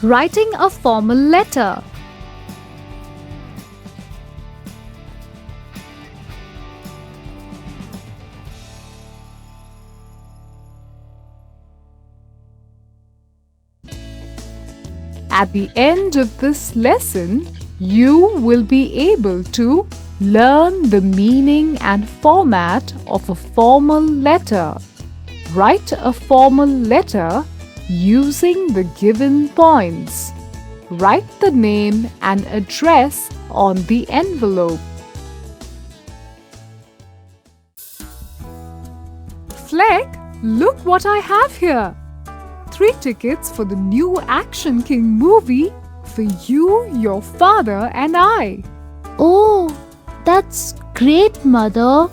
Writing a formal letter. At the end of this lesson, you will be able to learn the meaning and format of a formal letter. Write a formal letter using the given points. Write the name and address on the envelope. Fleck, look what I have here. 3 tickets for the new Action King movie for you, your father and I. Oh, that's great, Mother.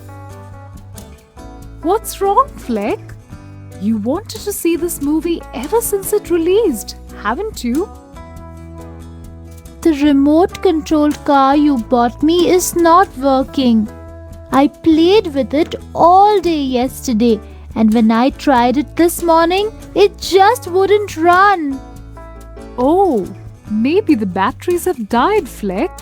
What's wrong, Fleck? You wanted to see this movie ever since it released, haven't you? The remote-controlled car you bought me is not working. I played with it all day yesterday, and when I tried it this morning, it just wouldn't run. Oh, maybe the batteries have died, Fleck.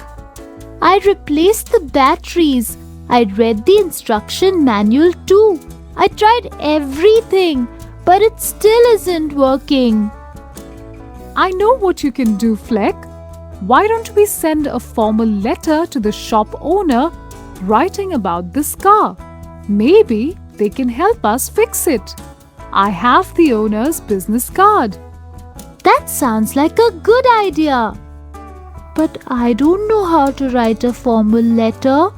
I replaced the batteries. I read the instruction manual too. I tried everything, but it still isn't working. I know what you can do, Fleck. Why don't we send a formal letter to the shop owner writing about this car? Maybe they can help us fix it. I have the owner's business card. That sounds like a good idea. But I don't know how to write a formal letter.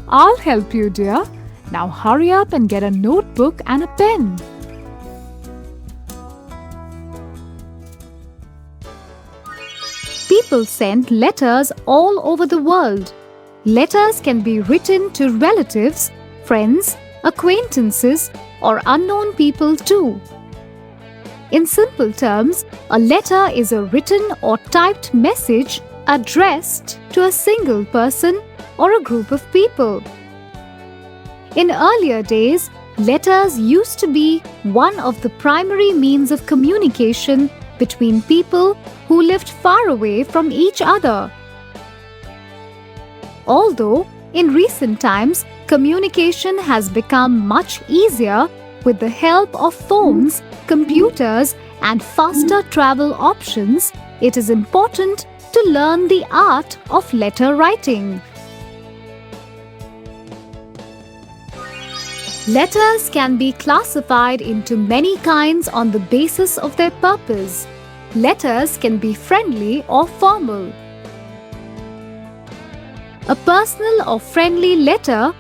I'll help you, dear. Now hurry up and get a notebook and a pen. People send letters all over the world. Letters can be written to relatives, friends, acquaintances, or unknown people too. In simple terms, a letter is a written or typed message addressed to a single person or a group of people. In earlier days, letters used to be one of the primary means of communication between people who lived far away from each other. Although, in recent times, communication has become much easier with the help of phones, computers, and faster travel options, it is important to learn the art of letter writing. Letters can be classified into many kinds on the basis of their purpose. Letters can be friendly or formal. A personal or friendly letter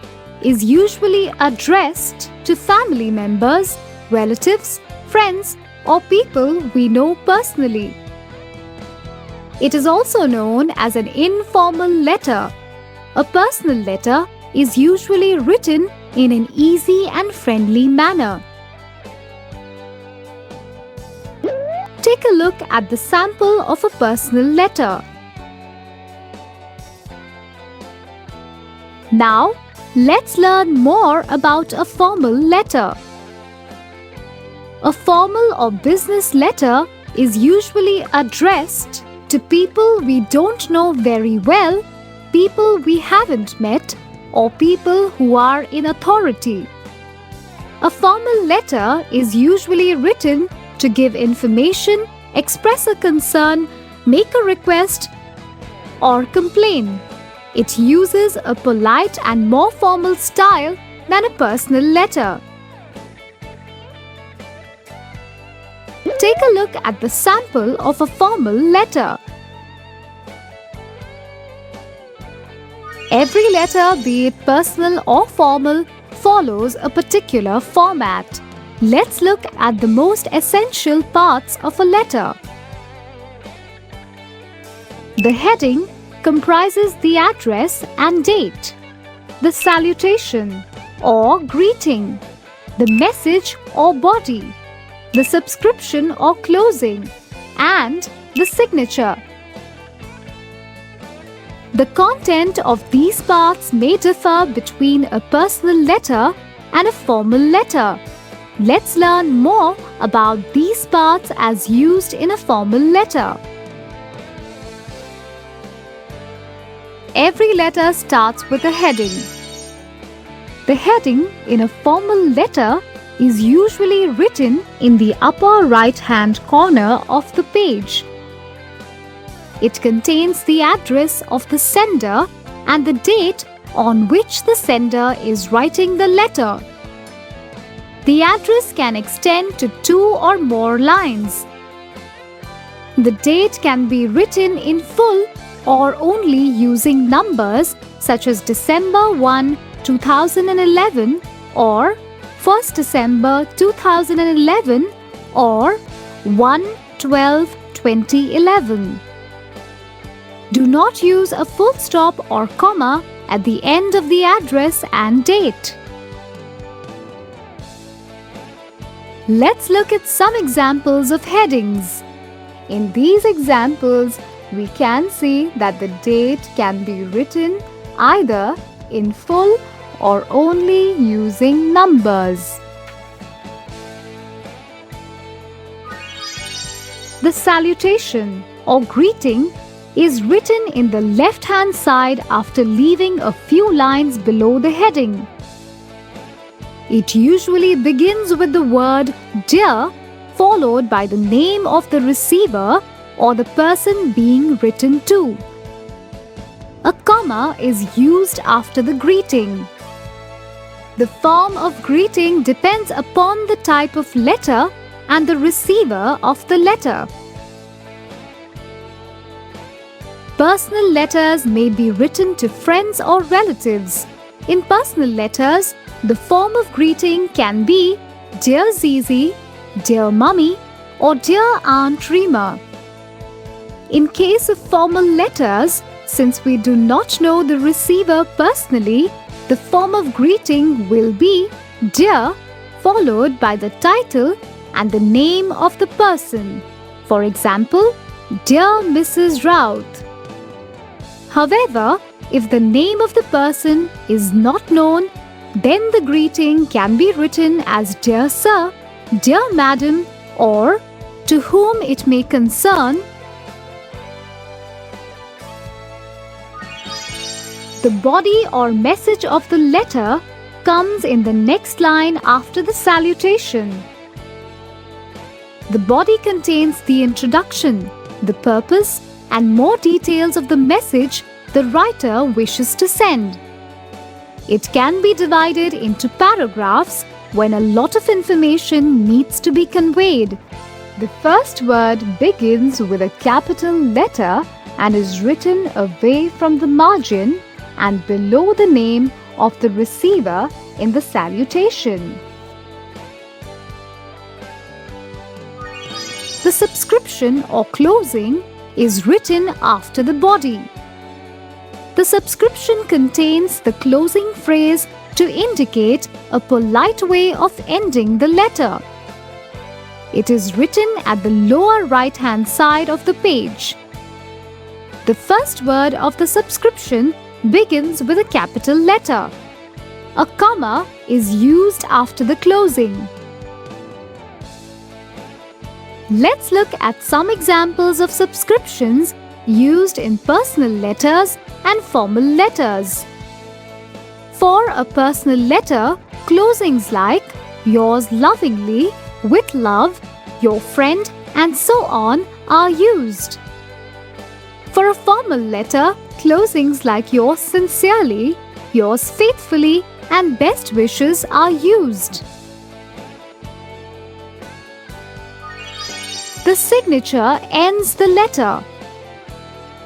is usually addressed to family members, relatives, friends, or people we know personally. It is also known as an informal letter. A personal letter is usually written in an easy and friendly manner. Take a look at the sample of a personal letter. Now, let's learn more about a formal letter. A formal or business letter is usually addressed to people we don't know very well, people we haven't met, or people who are in authority. A formal letter is usually written to give information, express a concern, make a request, or complain. It uses a polite and more formal style than a personal letter. Take a look at the sample of a formal letter. Every letter, be it personal or formal, follows a particular format. Let's look at the most essential parts of a letter. The heading comprises the address and date, the salutation or greeting, the message or body, the subscription or closing, and the signature. The content of these parts may differ between a personal letter and a formal letter. Let's learn more about these parts as used in a formal letter. Every letter starts with a heading. The heading in a formal letter is usually written in the upper right-hand corner of the page. It contains the address of the sender and the date on which the sender is writing the letter. The address can extend to 2 or more lines. The date can be written in full or only using numbers such as December 1, 2011 or 1st December 2011 or 1/12/2011. Do not use a full stop or comma at the end of the address and date. Let's look at some examples of headings. In these examples, we can see that the date can be written either in full or only using numbers. The salutation or greeting is written in the left-hand side after leaving a few lines below the heading. It usually begins with the word "Dear" followed by the name of the receiver or the person being written to. A comma is used after the greeting. The form of greeting depends upon the type of letter and the receiver of the letter. Personal letters may be written to friends or relatives. In personal letters, the form of greeting can be "Dear Zizi," "Dear Mummy," or "Dear Aunt Rima." In case of formal letters, since we do not know the receiver personally, the form of greeting will be "Dear" followed by the title and the name of the person. For example, "Dear Mrs. Routh." However, if the name of the person is not known, then the greeting can be written as "Dear Sir," "Dear Madam," or "To whom it may concern." The body or message of the letter comes in the next line after the salutation. The body contains the introduction, the purpose, and more details of the message the writer wishes to send. It can be divided into paragraphs when a lot of information needs to be conveyed. The first word begins with a capital letter and is written away from the margin and below the name of the receiver in the salutation. The subscription or closing is written after the body. The subscription contains the closing phrase to indicate a polite way of ending the letter. It is written at the lower right-hand side of the page. The first word of the subscription begins with a capital letter. A comma is used after the closing. Let's look at some examples of subscriptions used in personal letters and formal letters. For a personal letter, closings like "Yours lovingly," "With love," "Your friend," and so on are used. For a formal letter, closings like "Yours sincerely," "Yours faithfully," and "Best wishes" are used. The signature ends the letter.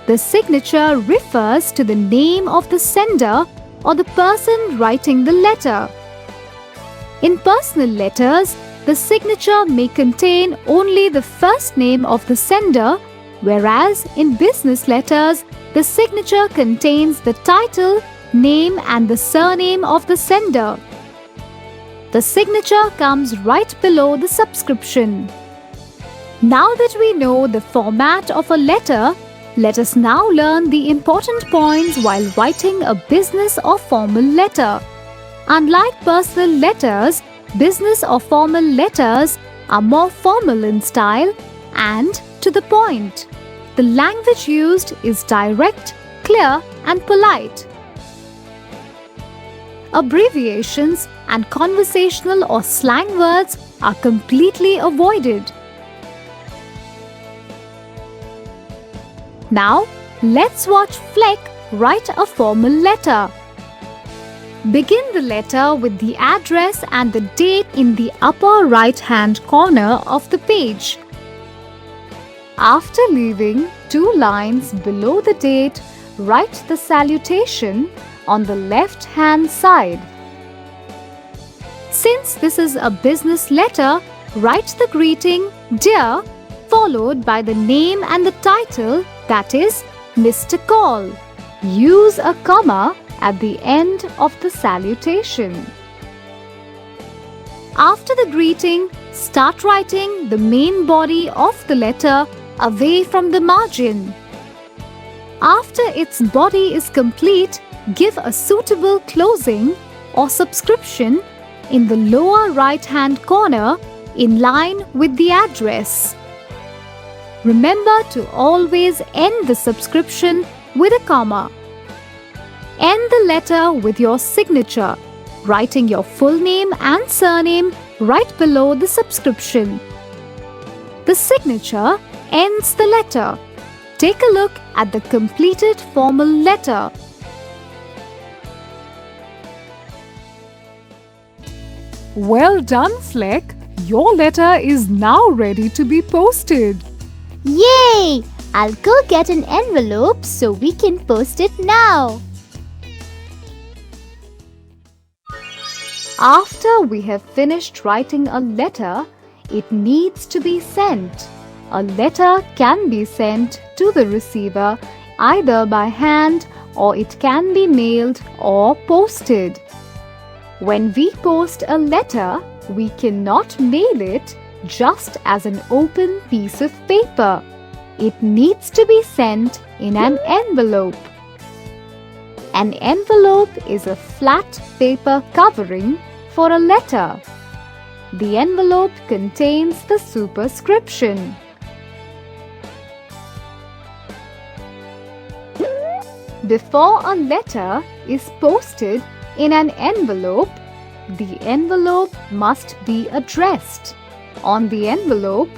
The signature refers to the name of the sender or the person writing the letter. In personal letters, the signature may contain only the first name of the sender, whereas in business letters, the signature contains the title, name, and the surname of the sender. The signature comes right below the subscription. Now that we know the format of a letter, let us now learn the important points while writing a business or formal letter. Unlike personal letters, Business or formal letters are more formal in style and to the point. The language used is direct, clear, and polite. Abbreviations and conversational or slang words are completely avoided. Now, let's watch Fleck write a formal letter. Begin the letter with the address and the date in the upper right-hand corner of the page. After leaving 2 lines below the date, write the salutation on the left-hand side. Since this is a business letter, write the greeting "Dear" followed by the name and the title, that is, Mr. Call. Use a comma at the end of the salutation. After the greeting, start writing the main body of the letter away from the margin. After its body is complete, give a suitable closing or subscription in the lower right-hand corner in line with the address. Remember to always end the subscription with a comma. End the letter with your signature, writing your full name and surname right below the subscription. The signature ends the letter. Take a look at the completed formal letter. Well done, Fleck. Your letter is now ready to be posted. Yay! I'll go get an envelope so we can post it now. After we have finished writing a letter, it needs to be sent. A letter can be sent to the receiver either by hand or it can be mailed or posted. When we post a letter, we cannot mail it just as an open piece of paper. It needs to be sent in an envelope. An envelope is a flat paper covering for a letter. The envelope contains the superscription. Before a letter is posted in an envelope, the envelope must be addressed. On the envelope,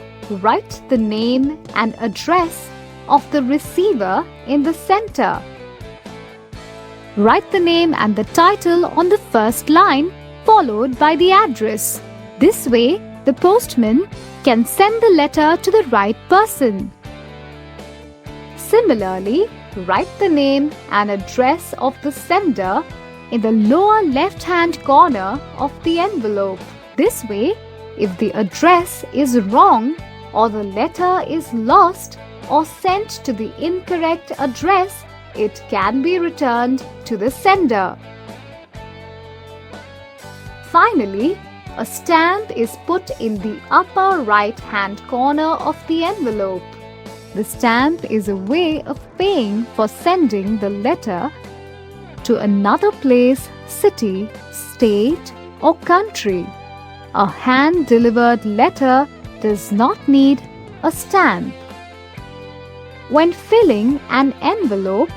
write the name and address of the receiver in the center. Write the name and the title on the first line, followed by the address. This way, the postman can send the letter to the right person. Similarly, write the name and address of the sender in the lower left-hand corner of the envelope. This way, if the address is wrong or the letter is lost or sent to the incorrect address, it can be returned to the sender. Finally, a stamp is put in the upper right-hand corner of the envelope. The stamp is a way of paying for sending the letter to another place, city, state, or country. A hand-delivered letter does not need a stamp. When filling an envelope,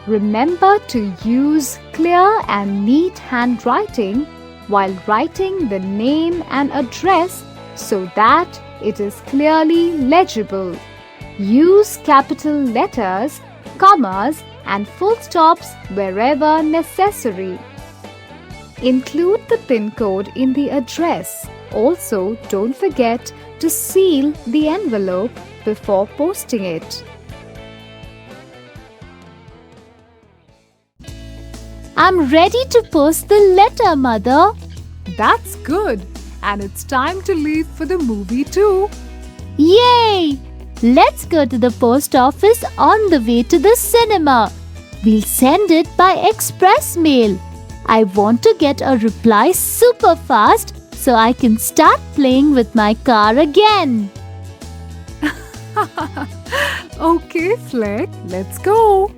remember to use clear and neat handwriting while writing the name and address so that it is clearly legible. Use capital letters, commas, and full stops wherever necessary. Include the PIN code in the address. Also, don't forget to seal the envelope before posting it. I'm ready to post the letter, Mother. That's good. And it's time to leave for the movie too. Yay! Let's go to the post office on the way to the cinema. We'll send it by express mail. I want to get a reply super fast so I can start playing with my car again. Okay, Fleck, let's go.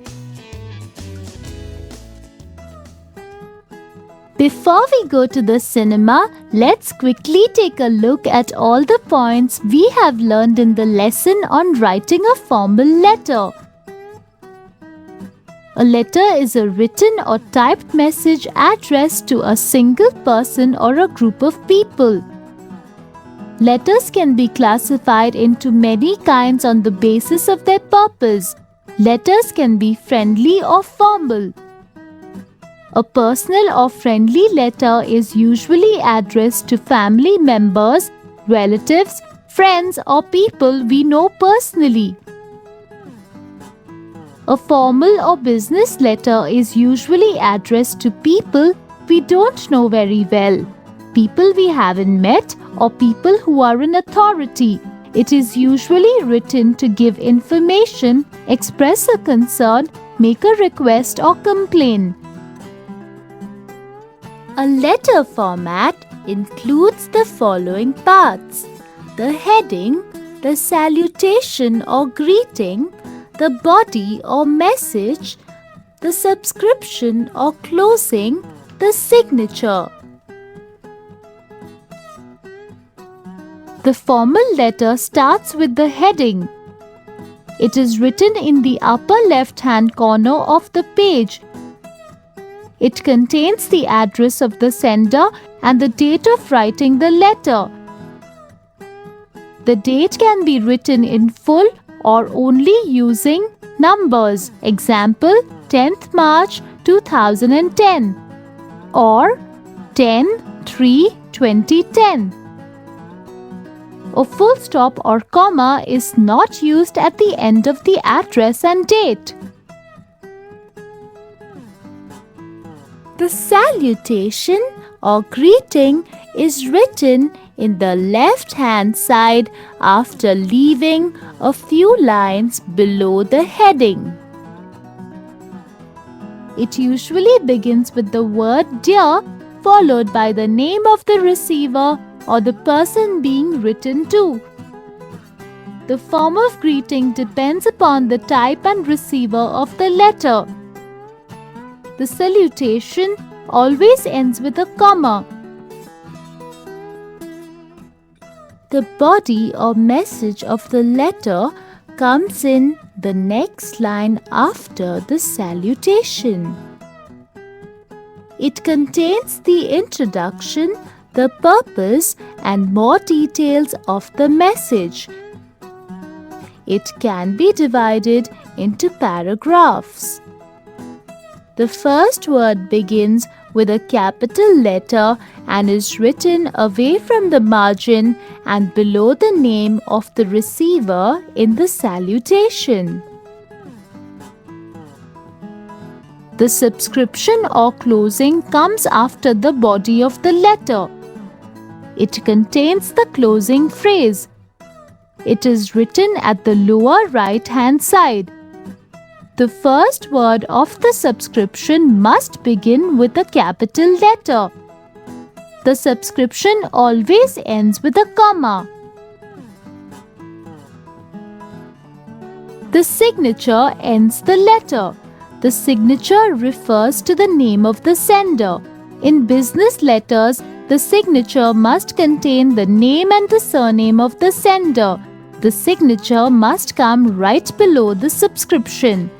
Before we go to the cinema, let's quickly take a look at all the points we have learned in the lesson on writing a formal letter. A letter is a written or typed message addressed to a single person or a group of people. Letters can be classified into many kinds on the basis of their purpose. Letters can be friendly or formal. A personal or friendly letter is usually addressed to family members, relatives, friends, or people we know personally. A formal or business letter is usually addressed to people we don't know very well, people we haven't met, or people who are in authority. It is usually written to give information, express a concern, make a request, or complain. A letter format includes the following parts: the heading, the salutation or greeting, the body or message, the subscription or closing, the signature. The formal letter starts with the heading. It is written in the upper left-hand corner of the page. It contains the address of the sender and the date of writing the letter. The date can be written in full or only using numbers. Example, 10th March 2010 or 10/3/2010. A full stop or comma is not used at the end of the address and date. The salutation or greeting is written in the left-hand side after leaving a few lines below the heading. It usually begins with the word "Dear" followed by the name of the receiver or the person being written to. The form of greeting depends upon the type and receiver of the letter. The salutation always ends with a comma. The body or message of the letter comes in the next line after the salutation. It contains the introduction, the purpose, and more details of the message. It can be divided into paragraphs. The first word begins with a capital letter and is written away from the margin and below the name of the receiver in the salutation. The subscription or closing comes after the body of the letter. It contains the closing phrase. It is written at the lower right-hand side. The first word of the subscription must begin with a capital letter. The subscription always ends with a comma. The signature ends the letter. The signature refers to the name of the sender. In business letters, the signature must contain the name and the surname of the sender. The signature must come right below the subscription.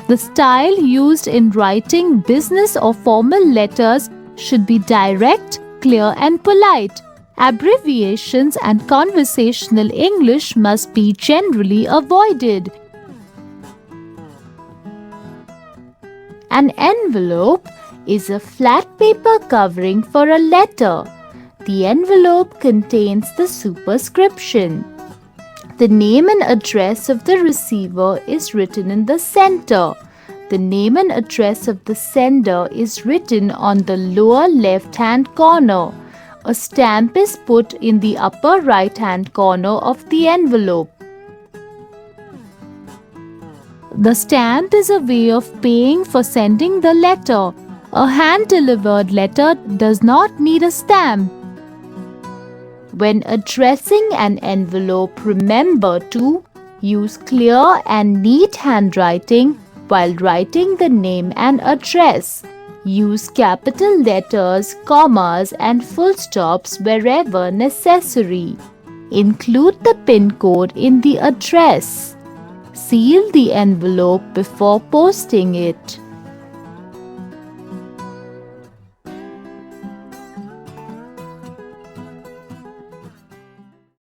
The style used in writing business or formal letters should be direct, clear, and polite. Abbreviations and conversational English must be generally avoided. An envelope is a flat paper covering for a letter. The envelope contains the superscription. The name and address of the receiver is written in the center. The name and address of the sender is written on the lower left-hand corner. A stamp is put in the upper right-hand corner of the envelope. The stamp is a way of paying for sending the letter. A hand-delivered letter does not need a stamp. When addressing an envelope, remember to use clear and neat handwriting while writing the name and address. Use capital letters, commas, and full stops wherever necessary. Include the PIN code in the address. Seal the envelope before posting it.